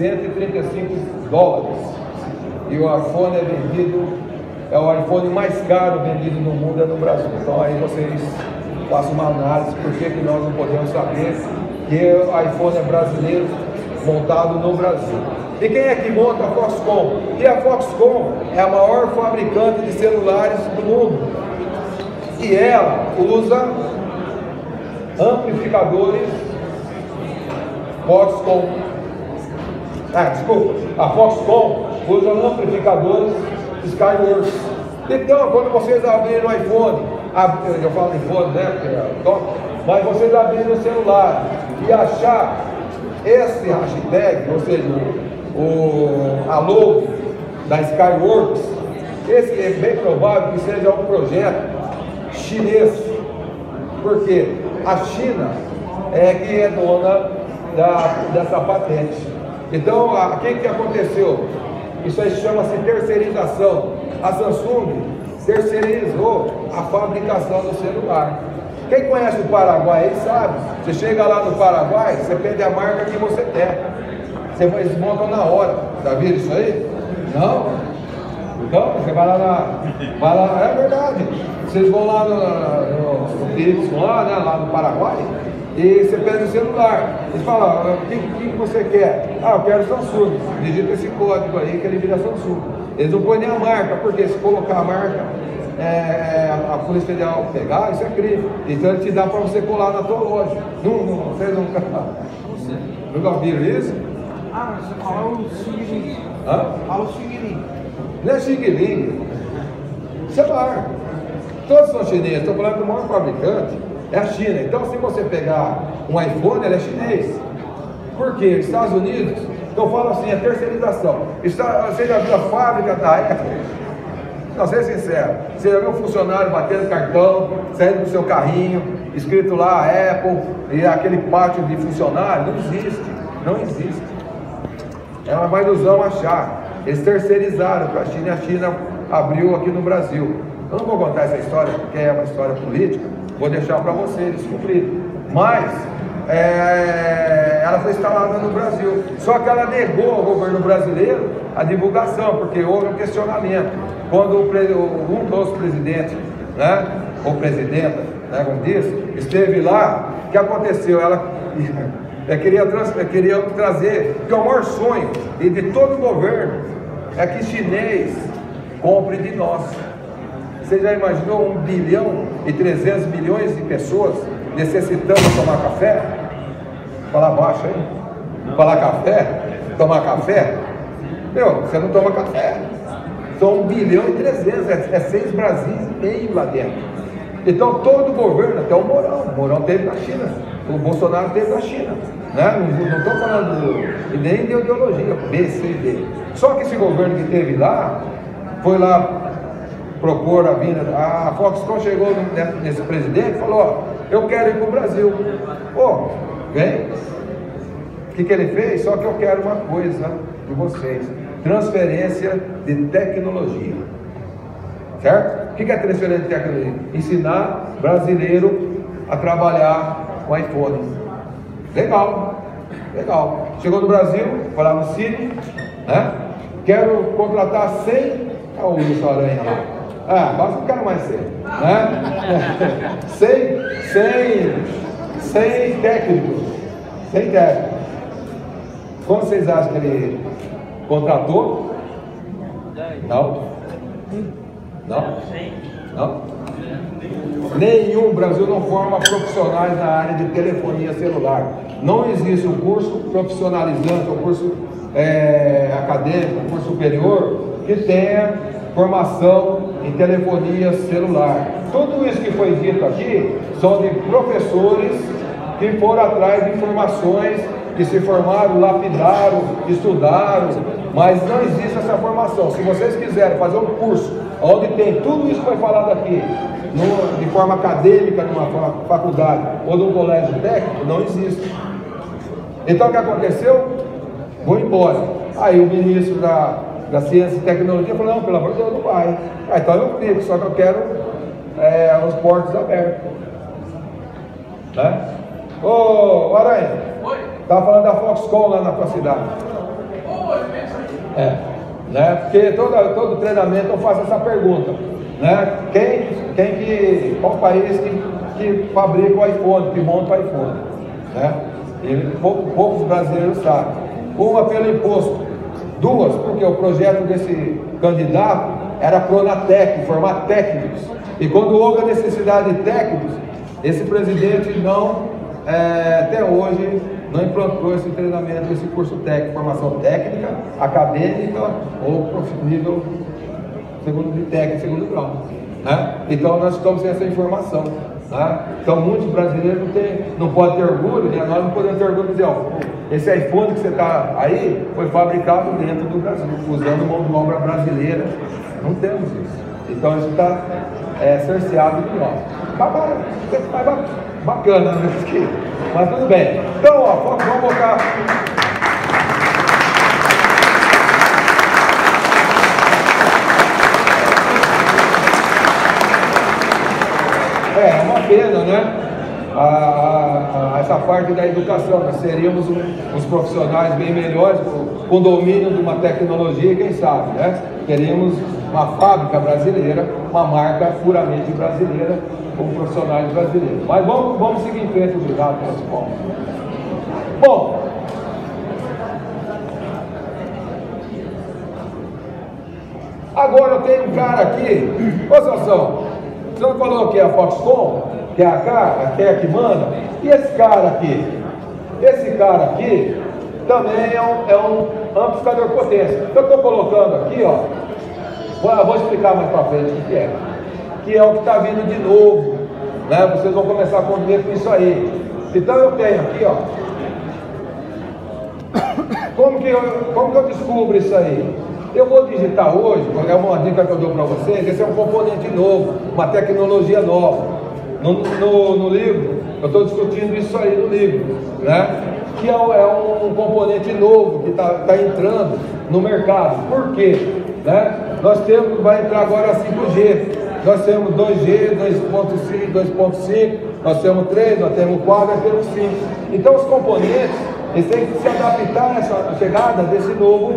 $135. E o iPhone é vendido... É o iPhone mais caro vendido no mundo, é no Brasil. Então aí vocês façam uma análise por que nós não podemos saber que o iPhone é brasileiro, montado no Brasil. E quem é que monta a Foxconn? E a Foxconn é a maior fabricante de celulares do mundo. E ela usa amplificadores Foxconn. A Foxconn usa amplificadores Skyworks. Então, quando vocês abrirem o iPhone, eu falo iPhone, né? Mas vocês abrirem o celular e achar esse hashtag, ou seja, a logo da Skyworks, esse é bem provável que seja um projeto chinês. Porque a China é que é dona dessa patente. Então, o que aconteceu? Isso aí chama-se terceirização. A Samsung terceirizou a fabricação do celular. Quem conhece o Paraguai sabe. Você chega lá no Paraguai, você pede a marca que você quer. Eles montam na hora. Já viram isso aí? Não? Então, você vai lá, é verdade. Vocês vão lá no Pix, lá no Paraguai, e você pede o celular. Eles falam, o que você quer? Ah, eu quero Samsung. Digita esse código aí que ele vira Samsung. Eles não põem nem a marca, porque se colocar a marca, a Polícia Federal pegar, isso é crime. Então ele te dá para você colar na tua loja. Vocês nunca viram isso? Ah, você fala o Xing. Fala o Xing. Não é Xing. Celular. Todos são chineses. Estou falando do maior fabricante. É a China. Então, se você pegar um iPhone, ele é chinês. Por quê? Estados Unidos, então eu falo assim, é terceirização. Você já viu a fábrica da Apple? Não, ser sincero. Você já viu um funcionário batendo cartão, saindo do seu carrinho, escrito lá Apple, e aquele pátio de funcionário? Não existe. Não existe. É uma ilusão achar. Eles terceirizaram para a China e a China abriu aqui no Brasil. Eu não vou contar essa história porque é uma história política. Vou deixar para vocês descobrirem. Mas ela foi instalada no Brasil. Só que ela negou ao governo brasileiro a divulgação, porque houve um questionamento. Quando um dos presidentes, né, ou presidenta, né, como diz, esteve lá, o que aconteceu? Ela queria trazer, porque o maior sonho de todo o governo é que chinês compre de nós. Você já imaginou 1,3 bilhão de pessoas necessitando tomar café? Falar baixo aí. Falar café? Tomar café? Meu, você não toma café. São 1,3 bilhão, é 6 Brasis e meio lá dentro. Então todo governo, até o Mourão teve na China, o Bolsonaro teve na China, né? Não estou falando nem de ideologia, B, C, D. Só que esse governo que teve lá, foi lá propor a vinda, a Foxconn chegou nesse presidente e falou, ó, eu quero ir para o Brasil. Pô, vem. O que ele fez? Só que eu quero uma coisa de vocês, transferência de tecnologia. Certo? O que é transferência de tecnologia? Ensinar brasileiro a trabalhar com iPhone. Legal, legal. Chegou no Brasil, foi lá no Cine, né? Quero contratar 100, olha o Wilson Aranha lá. Ah, basta um cara mais 100, né? 100 técnicos. 100 técnicos. Como vocês acham que ele contratou? Não? Não? Não? Nenhum, Brasil não forma profissionais na área de telefonia celular. Não existe um curso profissionalizante, um curso acadêmico, um curso superior que tenha formação em telefonia celular. Tudo isso que foi dito aqui são de professores que foram atrás de informações, que se formaram, lapidaram, estudaram, mas não existe essa formação. Se vocês quiserem fazer um curso onde tem tudo isso que foi falado aqui, de forma acadêmica, numa faculdade ou num colégio técnico, não existe. Então o que aconteceu? Vou embora. Aí o ministro da Ciência e Tecnologia falou, não, pelo amor de Deus, não vai. Então eu fico, só que eu quero os portos abertos. Né? Ô Aranha, estava falando da Foxconn lá na tua cidade. Né? Porque todo treinamento eu faço essa pergunta, né? Qual país que fabrica o iPhone, que monta o iPhone, né? E poucos brasileiros sabem. Uma pelo imposto, duas porque o projeto desse candidato era Pronatec, formar técnicos, e quando houve a necessidade de técnicos, esse presidente até hoje não implantou esse treinamento, esse curso técnico, formação técnica, acadêmica ou nível segundo grau. Né? Então nós estamos sem essa informação. Né? Então muitos brasileiros não podem ter orgulho, né? Nós não podemos ter orgulho de dizer, ó, esse iPhone que você está aí foi fabricado dentro do Brasil, usando mão de obra brasileira. Não temos isso. Então isso está cerceado de nós. Bacana, né? Mas tudo bem. Então, ó, vamos voltar. É uma pena, né? Essa parte da educação, nós seríamos uns profissionais bem melhores, com domínio de uma tecnologia, quem sabe, né? Teríamos uma fábrica brasileira, uma marca puramente brasileira, com profissionais brasileiros. Mas vamos seguir em frente, obrigado pela resposta. Bom, agora eu tenho um cara aqui, ô Sansão, você não falou que é a Foxconn, que é a cara, que é a que manda? E esse cara aqui? Esse cara aqui também é um amplificador de potência. Então eu estou colocando aqui, ó, vou explicar mais para frente o que é. Que é o que está vindo de novo, né? Vocês vão começar a conviver com isso aí. Então eu tenho aqui, ó. Como que eu descubro isso aí? Eu vou digitar hoje, é uma dica que eu dou para vocês, esse é um componente novo, uma tecnologia nova. No livro, eu estou discutindo isso aí no livro, né? Que é um componente novo que está entrando no mercado. Por quê? Né? Vai entrar agora a 5G. Nós temos 2G, 2.5, 2.5, nós temos 3, nós temos 4, nós temos 5. Então os componentes, eles têm que se adaptar a essa chegada desse novo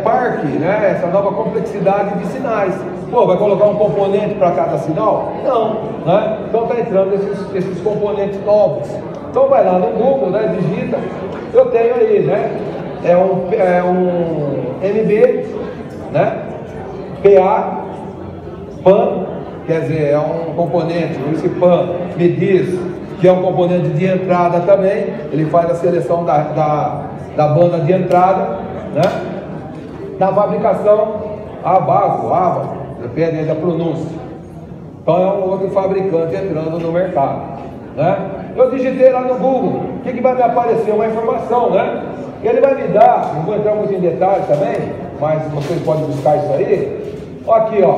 parque, né? Essa nova complexidade de sinais. Pô, vai colocar um componente para cada sinal? Não, né? Então está entrando esses componentes novos. Então vai lá no Google, né? Digita, eu tenho aí, né? É um MB, né? PA, PAN, quer dizer, é um componente, esse PAN me diz que é um componente de entrada também, ele faz a seleção da banda de entrada, né? Na fabricação, AVA, depende da pronúncia. Então é um outro fabricante entrando no mercado, né? Eu digitei lá no Google, o que vai me aparecer? Uma informação, né? Ele vai me dar, não vou entrar muito em detalhes também, mas vocês podem buscar isso aí. Ó, aqui, ó,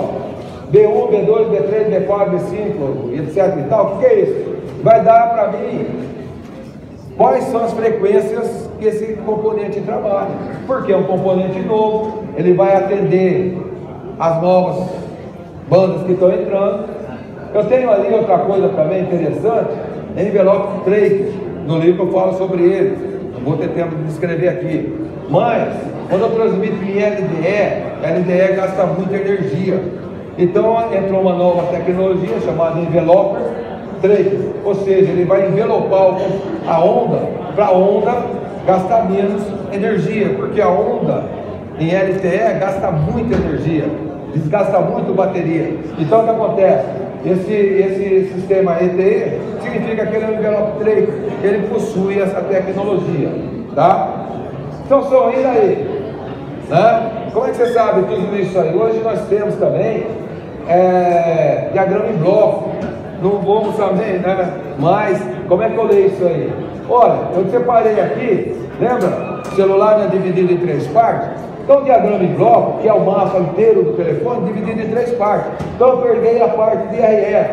B1, B2, B3, B4, B5, etc e tal. O que é isso? Vai dar para mim quais são as frequências que esse componente trabalha. Porque é um componente novo, ele vai atender as novas bandas que estão entrando. Eu tenho ali outra coisa também interessante, envelope Traker, no livro eu falo sobre ele, não vou ter tempo de descrever aqui, mas quando eu transmito em LDE gasta muita energia, então entrou uma nova tecnologia chamada envelope Traker, ou seja, ele vai envelopar a onda, para a onda gastar menos energia, porque a onda em LTE gasta muita energia, desgasta muito bateria. Então o que acontece? Esse sistema ETE significa que ele é um envelope Traker, ele possui essa tecnologia, tá? Então só ir aí, né? Como é que você sabe tudo isso aí? Hoje nós temos também diagrama em bloco, não vamos também, né? Mas como é que eu leio isso aí? Olha, eu separei aqui, lembra? O celular é dividido em 3 partes. Então o diagrama em bloco, que é o mapa inteiro do telefone, dividido em 3 partes. Então eu peguei a parte de RF.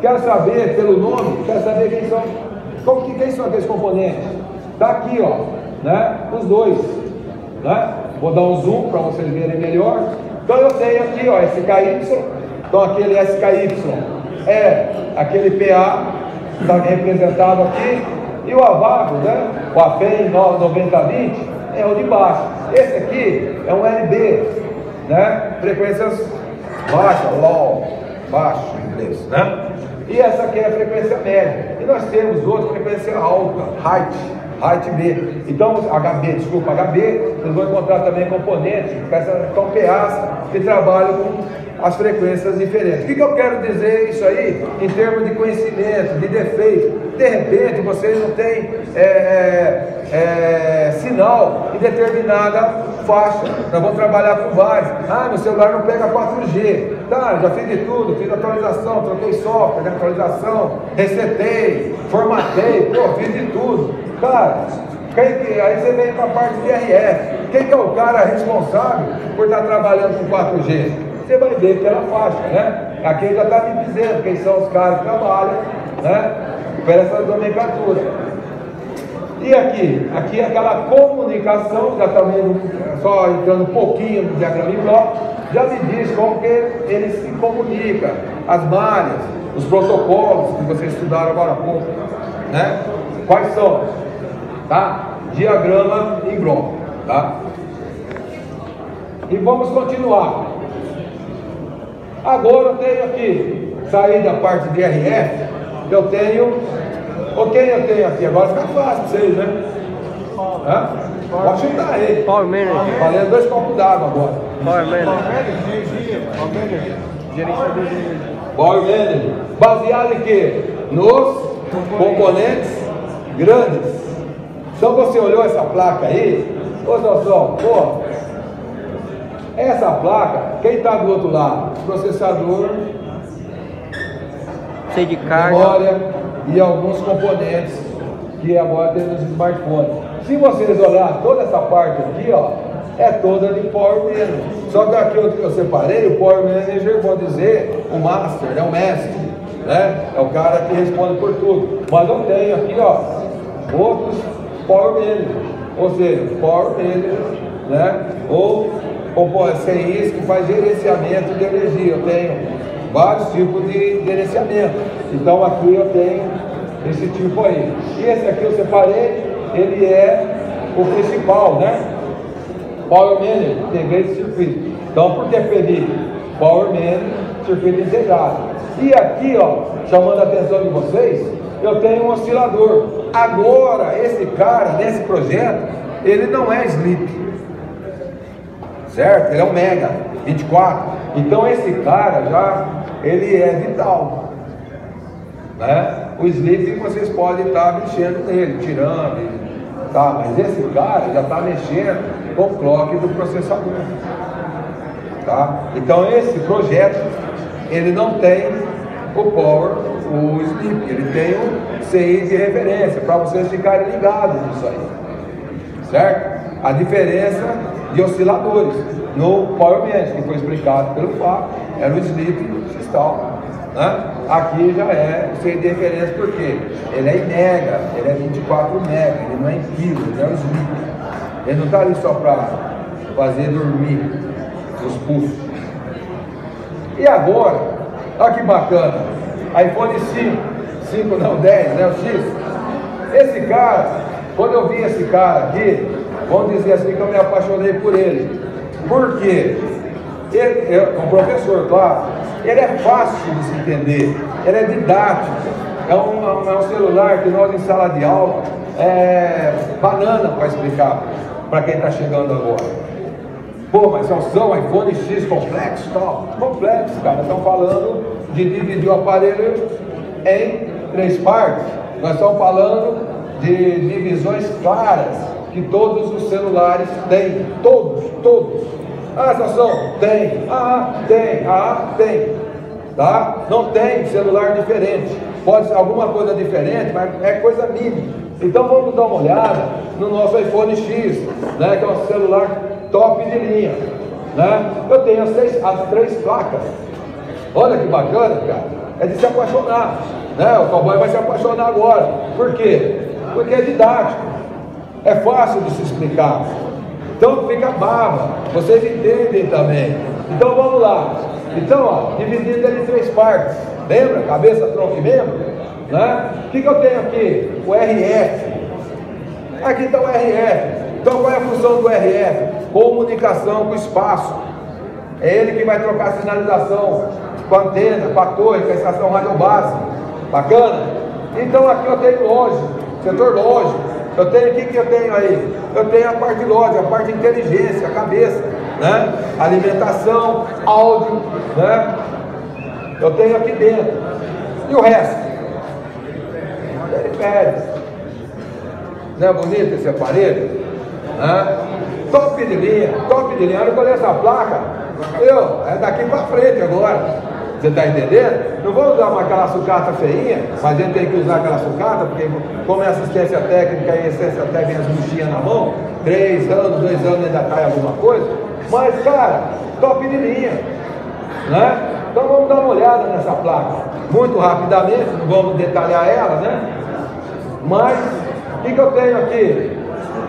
Quero saber, pelo nome, quero saber quem são aqueles componentes. Está aqui, ó, né? Os dois, né? Vou dar um zoom para vocês verem melhor. Então eu tenho aqui, ó, SKY. Então aquele SKY é aquele PA, está representado aqui. E o AVAGO, né? O APEN 9020 é o de baixo. Esse aqui é um LB, né? Frequências baixas, low, baixo em inglês, né? E essa aqui é a frequência média. E nós temos outra frequência alta, height B. Então, HB, vocês vão encontrar também componentes, são PAs que trabalham com as frequências diferentes. O que eu quero dizer isso aí em termos de conhecimento, de defeito? De repente vocês não têm sinal em determinada faixa. Nós vamos trabalhar com vários. Meu celular não pega 4G. Tá, já fiz de tudo, fiz atualização, troquei software, atualização, resetei, formatei, fiz de tudo. Cara, aí você vem para a parte de RF. Quem que é o cara responsável por estar trabalhando com 4G? Você vai ver pela faixa, né? Aqui ele já está me dizendo quem são os caras que trabalham, né? Com essa nomenclatura. E aqui é aquela comunicação, já está só entrando um pouquinho no diagrama em bloco, já me diz como que ele se comunica, as malhas, os protocolos que vocês estudaram agora há pouco, né? Quais são? Tá? Diagrama em bloco, tá? E vamos continuar. Agora eu tenho aqui, sair da parte de RF, eu tenho, quem eu tenho aqui? Agora fica fácil para vocês, né? Pode chutar aí. Power Manager. Valendo 2 copos d'água agora. Power Manager. Power Manager. Baseado em quê? Nos componentes grandes. Então você olhou essa placa aí, ô Nelson, essa placa, quem está do outro lado? Processador, Sei de carga, memória e alguns componentes que agora tem nos smartphones. Se vocês olharem toda essa parte aqui, ó, é toda de Power Manager. Só que aqui eu separei o Power Manager, vou dizer, o Master, é o mestre, né? É o cara que responde por tudo. Mas eu tenho aqui, ó, outros Power Manager, ou seja, Power Manager, né? Ou CIs que faz gerenciamento de energia. Eu tenho vários tipos de gerenciamento. Então aqui eu tenho esse tipo aí. E esse aqui eu separei, ele é o principal, né? Power Manager, Integrated Circuit. Então por definir Power Manager, circuito integrado. E aqui, ó, chamando a atenção de vocês, eu tenho um oscilador. Agora, esse cara, nesse projeto, ele não é Sleep, certo? Ele é um Mega 24. Então esse cara ele é vital, né? O Sleep vocês podem estar mexendo nele, tirando, tá? Mas esse cara já está mexendo com o clock do processador, tá? Então esse projeto ele não tem o Power, o Sleep, ele tem um CI de referência, para vocês ficarem ligados nisso aí, certo? A diferença de osciladores no Power Magic, que foi explicado pelo Fábio, era o Sleep Cristal, né? Aqui já é CI de referência, porque ele é em mega, ele é 24 mega, ele não é em quilo, ele é o Sleep, ele não está ali só para fazer dormir os pulsos. E agora, olha que bacana, iPhone 5 não, 10, né, o X. Esse cara, quando eu vi esse cara aqui, vamos dizer assim que eu me apaixonei por ele. Por quê? Ele é um professor, claro, ele é fácil de se entender, ele é didático, é um celular que nós em sala de aula, é banana para explicar para quem está chegando agora. Pô, mas são iPhone X complexo, tal. Complexo, cara. Estão falando de dividir o aparelho em 3 partes. Nós estamos falando de divisões claras que todos os celulares têm. Todos. Ah, Sansão, tem. Tem. Tá? Não tem celular diferente. Pode ser alguma coisa diferente, mas é coisa mínima. Então vamos dar uma olhada no nosso iPhone X, né, que é um celular top de linha, né? Eu tenho as 3 placas. Olha que bacana, cara. É de se apaixonar, né? O cowboy vai se apaixonar agora. Por quê? Porque é didático, é fácil de se explicar. Então fica baba, vocês entendem também. Então vamos lá. Então, ó, dividindo ele em 3 partes. Lembra? Cabeça, tronco e membro, né? O que eu tenho aqui? O RF. Aqui está o RF. Então qual é a função do RF? Comunicação com o espaço. É ele que vai trocar a sinalização com a antena, com a torre, com a estação radiobase. Bacana? Então aqui eu tenho lógico, setor lógico. Eu tenho, o que eu tenho aí? Eu tenho a parte lógica, a parte de inteligência, a cabeça, né? Alimentação, áudio, né? Eu tenho aqui dentro. E o resto? Periféricos. Não é bonito esse aparelho? Top de linha. Olha qual é essa placa. É daqui para frente agora. Você está entendendo? Não vou usar aquela sucata feinha, mas a gente tem que usar aquela sucata, porque como é assistência técnica e assistência técnica as buchinhas na mão, 3 anos, 2 anos ainda cai alguma coisa. Mas, cara, top de linha, né? Então vamos dar uma olhada nessa placa. Muito rapidamente, não vamos detalhar ela, né? Mas, o que eu tenho aqui?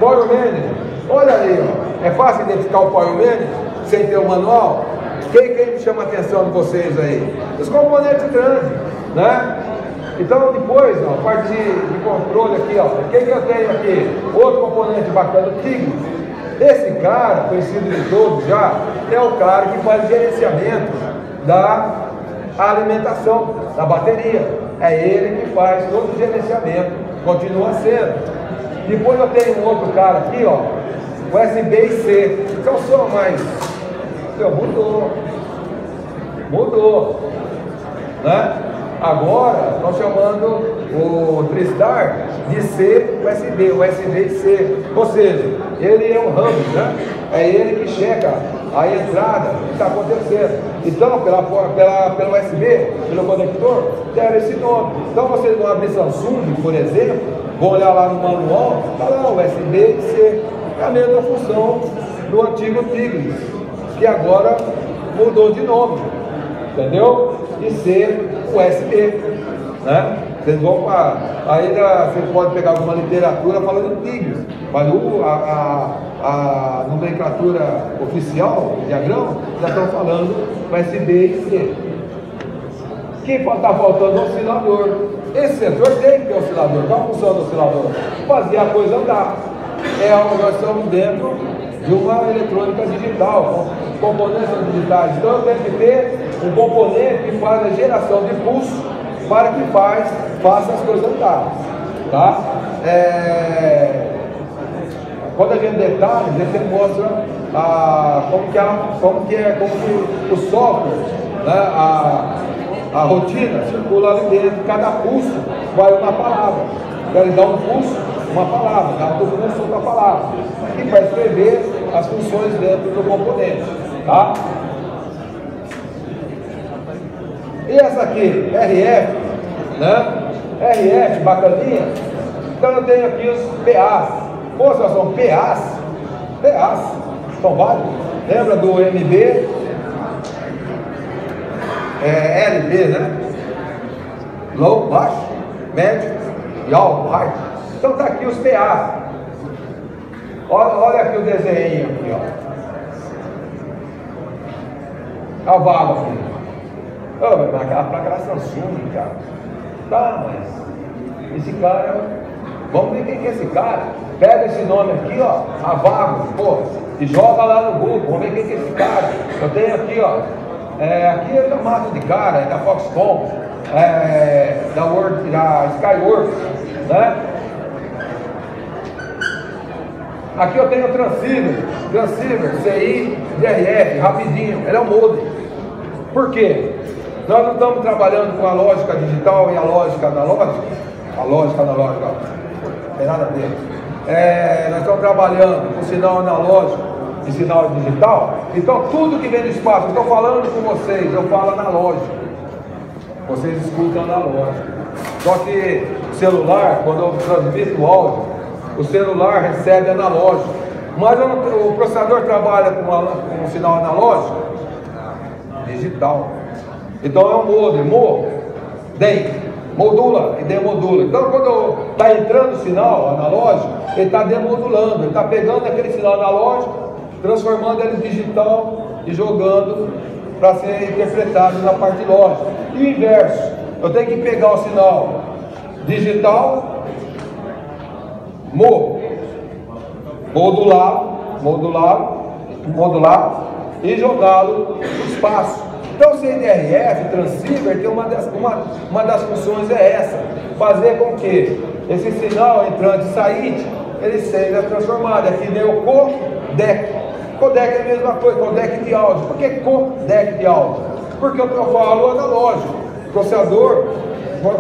Power Management. Olha ali, ó. É fácil identificar o Power Management sem ter o manual? Quem me chama a atenção de vocês aí? Os componentes grandes, né? Então depois, ó, a parte de controle aqui, ó. Quem que eu tenho aqui? Outro componente bacana, o Tigre. Esse cara, conhecido de todos já, é o cara que faz gerenciamento da alimentação, da bateria. É ele que faz todo o gerenciamento, continua sendo. Depois eu tenho um outro cara aqui, ó, USB-C. Então só mais. Mudou, né? Agora estão chamando o Tristar de C USB, USB-C, ou seja, ele é um hub, né? É ele que checa a entrada que está acontecendo. Então, pelo USB, pelo conector, deve esse nome. Então vocês vão abrir Samsung, por exemplo, vão olhar lá no manual, está lá USB-C, é a mesma função do antigo Tigris, que agora mudou de nome, entendeu? De ser USB, né? Vocês vão para... Ainda vocês podem pegar alguma literatura falando Tigris, mas a nomenclatura oficial, o diagrama, já estão falando USB e C. Que está faltando oscilador. Esse setor tem que ter oscilador. Qual a função do oscilador? Fazer a coisa andar. Nós estamos dentro de uma eletrônica digital, com componentes digitais. Então eu tenho que ter um componente que faz a geração de pulso para que faça as coisas andar. Tá? Quando a gente detalha, a gente mostra como que o software, né, a rotina circula ali dentro. Cada pulso vai uma palavra. Então ele dá um pulso, uma palavra, dá outro pulso, outra palavra. E vai escrever as funções dentro do componente. Tá? E essa aqui, RF, né? RF, bacaninha. Então eu tenho aqui os PAs. Pô, são PAs? PAs. São vários. Lembra do MB? LB, né? Low, baixo, médio e alto, high. Então tá aqui os PAs. Olha aqui o desenho aqui, ó. A vaga aqui. Mas aquela placa era Samsung, cara. Tá, mas esse cara, vamos ver quem que é esse cara. Pega esse nome aqui, ó, Avago, pô, e joga lá no Google, vamos ver quem que é esse cara. Eu tenho aqui, ó, aqui é da Mato de Cara, é da Foxconn, da Skyworks, né? Aqui eu tenho o Transceiver, CI, DRF, rapidinho, ele é um modem. Por quê? Nós não estamos trabalhando com a lógica digital e a lógica analógica. A lógica analógica, não tem nada a ver. Nós estamos trabalhando com sinal analógico e sinal digital. Então tudo que vem do espaço, eu estou falando com vocês, eu falo analógico. Vocês escutam analógico. Só que o celular, quando eu transmito o áudio, o celular recebe analógico. Mas o processador trabalha com um sinal analógico digital. Então é um modem, modula e demodula. Então quando está entrando o sinal analógico, ele está demodulando, ele está pegando aquele sinal analógico, transformando ele em digital e jogando para ser interpretado na parte lógica. E o inverso, eu tenho que pegar o sinal digital, modular e jogá-lo no espaço. Então o CDRF, Transceiver, tem uma das funções é essa, fazer com que esse sinal entrante e saíte, ele seja transformado. Aqui nem o codec. Codec é a mesma coisa, codec de áudio. Por que codec de áudio? Porque eu falo analógico, o processador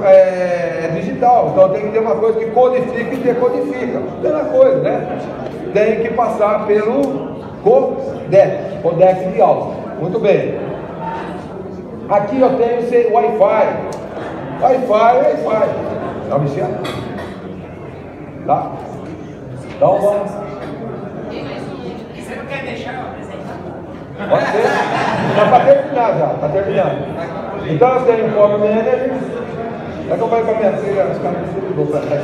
é digital, então tem que ter uma coisa que codifica e decodifica. Mesma coisa, né? Tem que passar pelo codec de áudio. Muito bem. Aqui eu tenho esse Wi-Fi. Wi-Fi. Tá mexendo? Tá? Então vamos. Você não quer deixar eu apresentar? Pode ser? Tá para terminar já, tá terminando. Então eu tenho o Power Manager. É que eu vou com a minha filha, os caras me ligou para trás.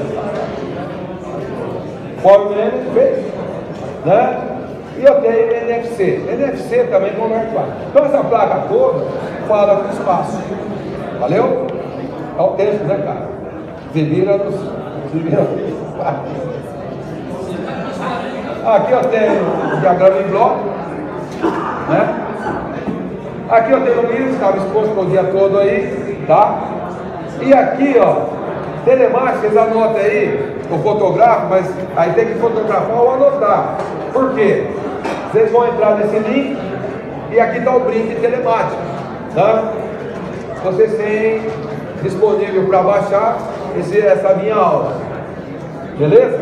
Power Manager, fez? Né? E eu tenho NFC. NFC também converte lá. Então essa placa toda fala com o espaço. Valeu? É o texto, né, cara? Se vira nos Aqui eu tenho o diagrama em bloco, né? Aqui eu tenho o Luiz, estava exposto o dia todo aí, tá? E aqui, ó, telemática, vocês anotam aí, o fotográfico, mas aí tem que fotografar ou anotar. Por quê? Vocês vão entrar nesse link e aqui está o brinde telemático, tá? Vocês têm disponível para baixar essa minha aula, beleza?